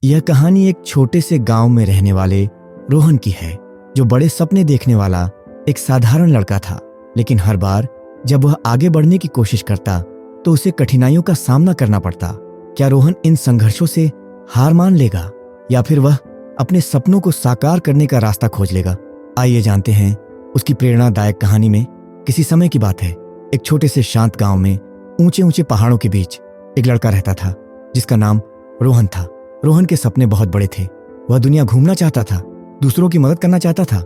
यह कहानी एक छोटे से गांव में रहने वाले रोहन की है, जो बड़े सपने देखने वाला एक साधारण लड़का था। लेकिन हर बार जब वह आगे बढ़ने की कोशिश करता तो उसे कठिनाइयों का सामना करना पड़ता। क्या रोहन इन संघर्षों से हार मान लेगा या फिर वह अपने सपनों को साकार करने का रास्ता खोज लेगा? आइए जानते हैं उसकी प्रेरणादायक कहानी में। किसी समय की बात है, एक छोटे से शांत गांव में ऊंचे ऊंचे पहाड़ों के बीच एक लड़का रहता था जिसका नाम रोहन था। रोहन के सपने बहुत बड़े थे। वह दुनिया घूमना चाहता था, दूसरों की मदद करना चाहता था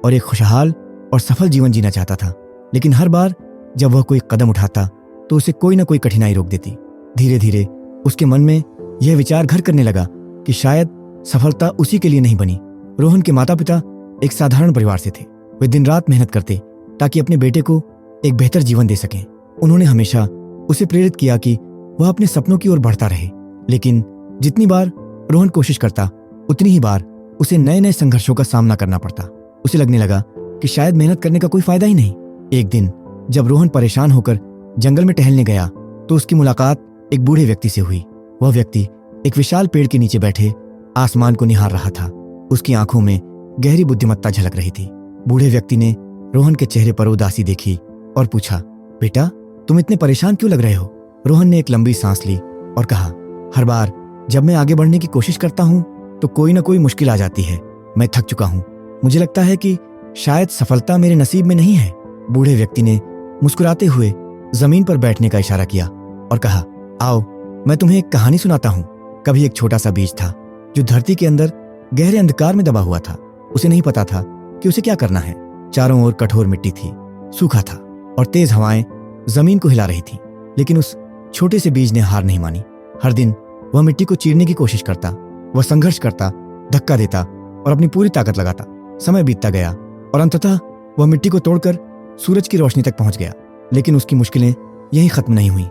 और एक खुशहाल और सफल जीवन जीना चाहता था। लेकिन हर बार जब वह कोई कदम उठाता तो उसे कोई ना कोई कठिनाई रोक देती। धीरे धीरे उसके मन में यह विचार घर करने लगा कि शायद सफलता उसी के लिए नहीं बनी। रोहन के माता पिता एक साधारण परिवार से थे। वे दिन रात मेहनत करते ताकि अपने बेटे को एक बेहतर जीवन दे सकें। उन्होंने हमेशा उसे प्रेरित किया कि वह अपने सपनों की ओर बढ़ता रहे। लेकिन जितनी बार रोहन कोशिश करता उतनी ही बार उसे नए नए संघर्षों का सामना करना पड़ता। उसे लगने लगा कि शायद मेहनत करने का कोई फायदा ही नहीं। एक दिन जब रोहन परेशान होकर जंगल में टहलने गया तो उसकी मुलाकात एक बूढ़े व्यक्ति से हुई। वह व्यक्ति एक विशाल पेड़ के नीचे बैठे आसमान को निहार रहा था। उसकी आंखों में गहरी बुद्धिमत्ता झलक रही थी। बूढ़े व्यक्ति ने रोहन के चेहरे पर उदासी देखी और पूछा, बेटा तुम इतने परेशान क्यों लग रहे हो? रोहन ने एक लंबी सांस ली और कहा, हर बार जब मैं आगे बढ़ने की कोशिश करता हूं तो कोई ना कोई मुश्किल आ जाती है। मैं थक चुका हूं। मुझे लगता है कि शायद सफलता मेरे नसीब में नहीं है। बूढ़े व्यक्ति ने मुस्कुराते हुए जमीन पर बैठने का इशारा किया और कहा, आओ मैं तुम्हें एक कहानी सुनाता हूं। कभी एक छोटा सा बीज था जो धरती के अंदर गहरे अंधकार में दबा हुआ था। उसे नहीं पता था कि उसे क्या करना है। चारों ओर कठोर मिट्टी थी, सूखा था और तेज हवाएं जमीन को हिला रही थी। लेकिन उस छोटे से बीज ने हार नहीं मानी। हर दिन वह मिट्टी को चीरने की कोशिश करता, वह संघर्ष करता, धक्का देता और अपनी पूरी ताकत लगाता। समय बीतता गया और अंततः वह मिट्टी को तोड़कर सूरज की रोशनी तक पहुंच गया। लेकिन उसकी मुश्किलें यहीं खत्म नहीं हुई।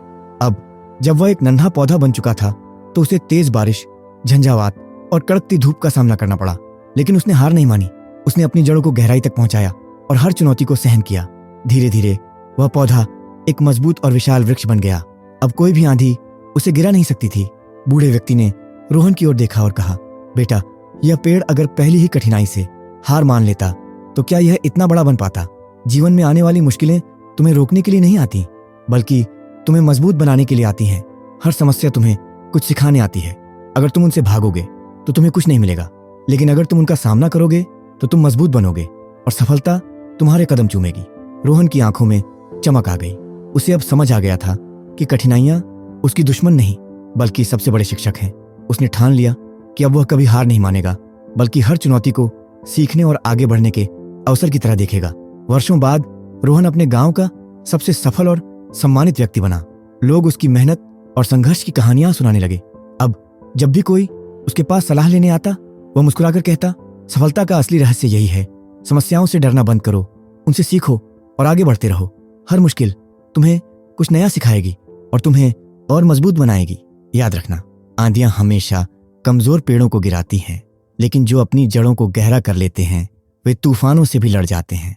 अब जब वह एक नन्हा पौधा बन चुका था तो उसे तेज बारिश, झंझावात और कड़कती धूप का सामना करना पड़ा। लेकिन उसने हार नहीं मानी। उसने अपनी जड़ों को गहराई तक पहुंचाया और हर चुनौती को सहन किया। धीरे धीरे वह पौधा एक मजबूत और विशाल वृक्ष बन गया। अब कोई भी आंधी उसे गिरा नहीं सकती थी। बूढ़े व्यक्ति ने रोहन की ओर देखा और कहा, बेटा यह पेड़ अगर पहली ही कठिनाई से हार मान लेता तो क्या यह इतना बड़ा बन पाता? जीवन में आने वाली मुश्किलें तुम्हें रोकने के लिए नहीं आती, बल्कि तुम्हें मजबूत बनाने के लिए आती हैं। हर समस्या तुम्हें कुछ सिखाने आती है। अगर तुम उनसे भागोगे तो तुम्हें कुछ नहीं मिलेगा, लेकिन अगर तुम उनका सामना करोगे तो तुम मजबूत बनोगे और सफलता तुम्हारे कदम चूमेगी। रोहन की आंखों में चमक आ गई। उसे अब समझ आ गया था कि कठिनाइयां उसकी दुश्मन नहीं बल्कि सबसे बड़े शिक्षक हैं। उसने ठान लिया कि अब वह कभी हार नहीं मानेगा, बल्कि हर चुनौती को सीखने और आगे बढ़ने के अवसर की तरह देखेगा। वर्षों बाद रोहन अपने गांव का सबसे सफल और सम्मानित व्यक्ति बना। लोग उसकी मेहनत और संघर्ष की कहानियां सुनाने लगे। अब जब भी कोई उसके पास सलाह लेने आता वह मुस्कुराकर कहता, सफलता का असली रहस्य यही है, समस्याओं से डरना बंद करो, उनसे सीखो और आगे बढ़ते रहो। हर मुश्किल तुम्हें कुछ नया सिखाएगी और तुम्हें और मजबूत बनाएगी। याद रखना, आंधियां हमेशा कमजोर पेड़ों को गिराती हैं, लेकिन जो अपनी जड़ों को गहरा कर लेते हैं वे तूफानों से भी लड़ जाते हैं।